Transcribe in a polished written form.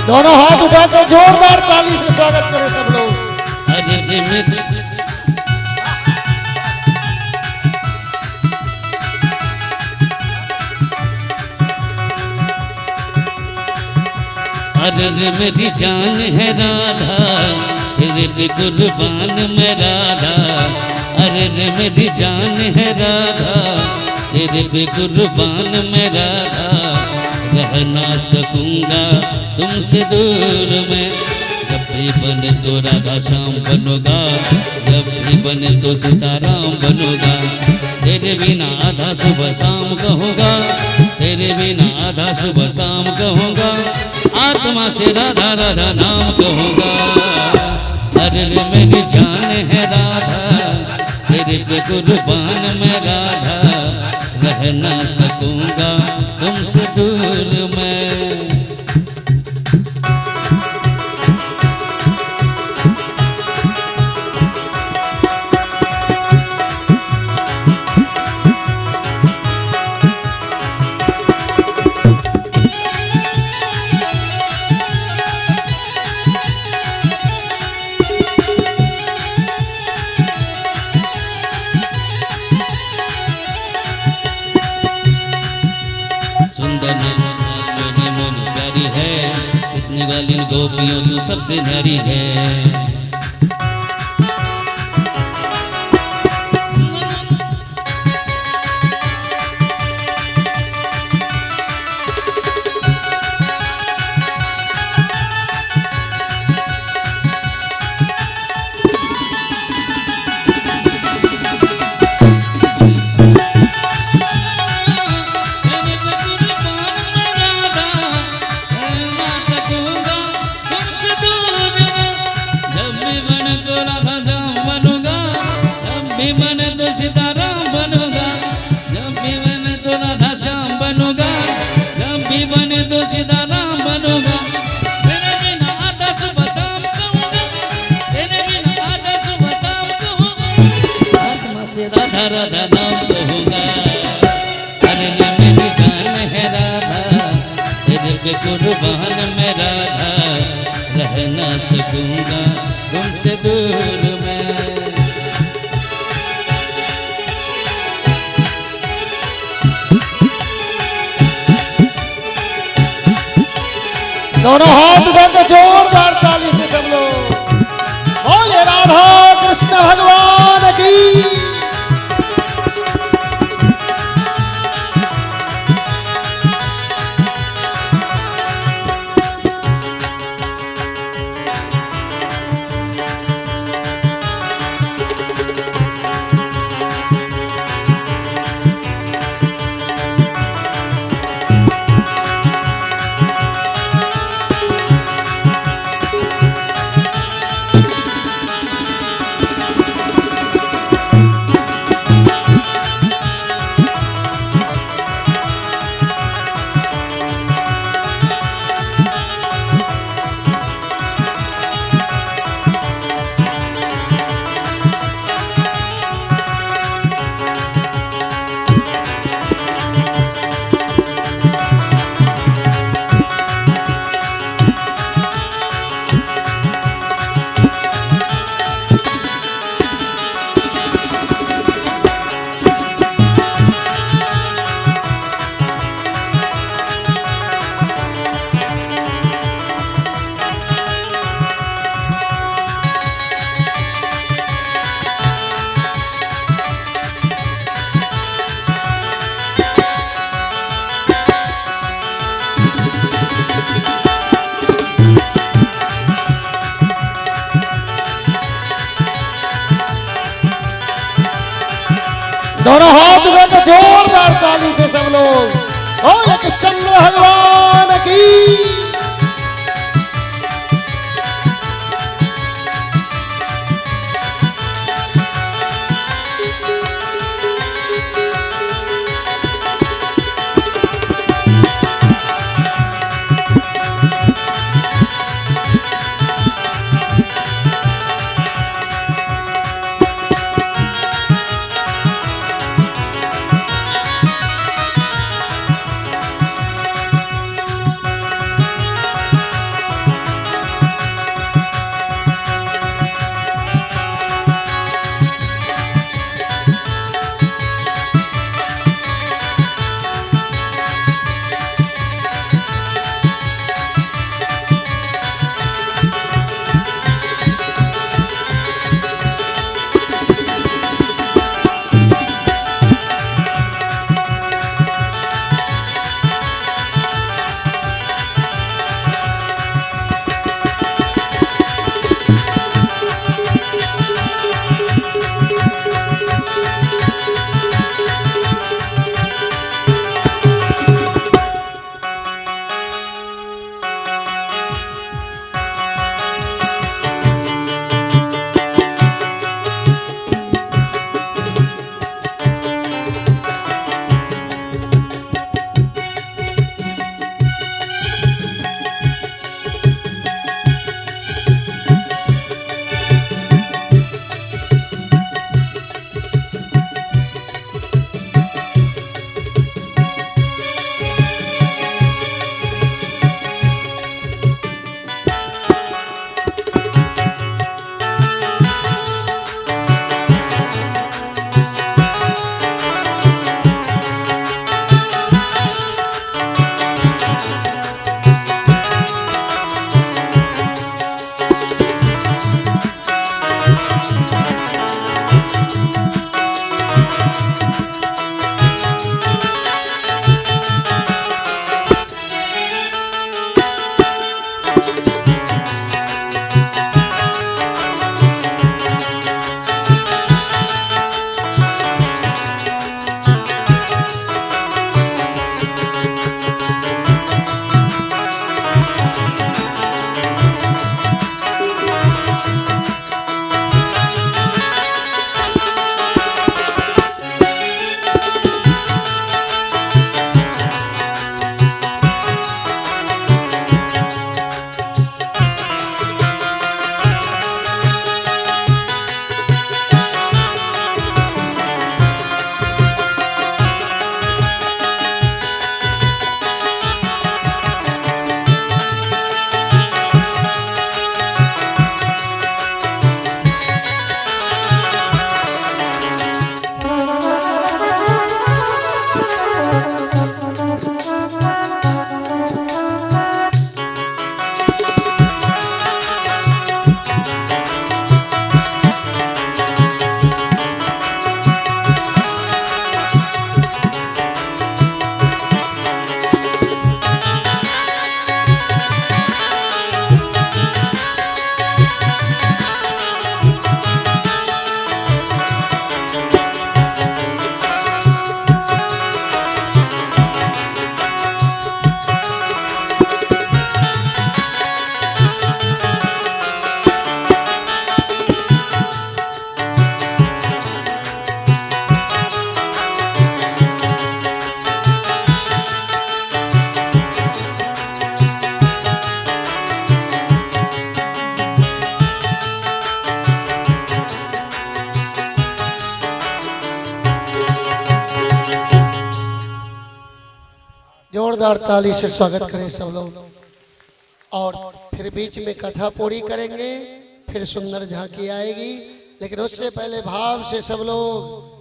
दोनों हाथ उठाकर जोरदार ताली से स्वागत करें सब लोग। अरे रे मेरी जान है राधा, तेरे पे कुर्बान मैं राधा। अरे रे मेरी जान है राधा, तेरे पे कुर्बान मैं राधा। रह ना सकूंगा तुमसे दूर मैं, जब भी बने तो राधा श्याम बनूंगा, जब भी बने तो सीताराम बनूंगा। तेरे बिना आधा सुबह शाम कहूँगा, तेरे बिना आधा सुबह शाम कहूँगा। आत्मा से राधा राधा नाम कहूँगा। अरे रे मेरी जान है राधा, तेरे पे कुर्बान मैं राधा। रह ना सकूंगा तुमसे दूर मैं। वाली गोपियों तू सबसे न्यारी है। भी बने तो सीताराम बनूंगा, जब भी बने तो राधा श्याम बनूंगा, जब भी बने तो सीताराम बनूंगा। तेरे बिना आधा सुबह शाम कहूँगा, तेरे बिना आधा सुबह शाम कहूँगा। आत्मा से राधा राधा नाम कहूँगा। अरे ये मेरी जान है राधा, तेरे पे कुर्बान मैं राधा। रह ना सकूंगा तुमसे दूर मैं। दोनों हाथ उठाकर जोरदार ताली से सब लोग बोले राधा कृष्ण भगवान की। दोनों हाथ उठाकर जोरदार ताली से सब लोग बोले कृष्ण भगवान की। जोरदार ताली से स्वागत करें सब लोग। और फिर बीच में कथा पूरी करेंगे, फिर सुंदर झांकी आएगी, लेकिन उससे पहले भाव से सब लोग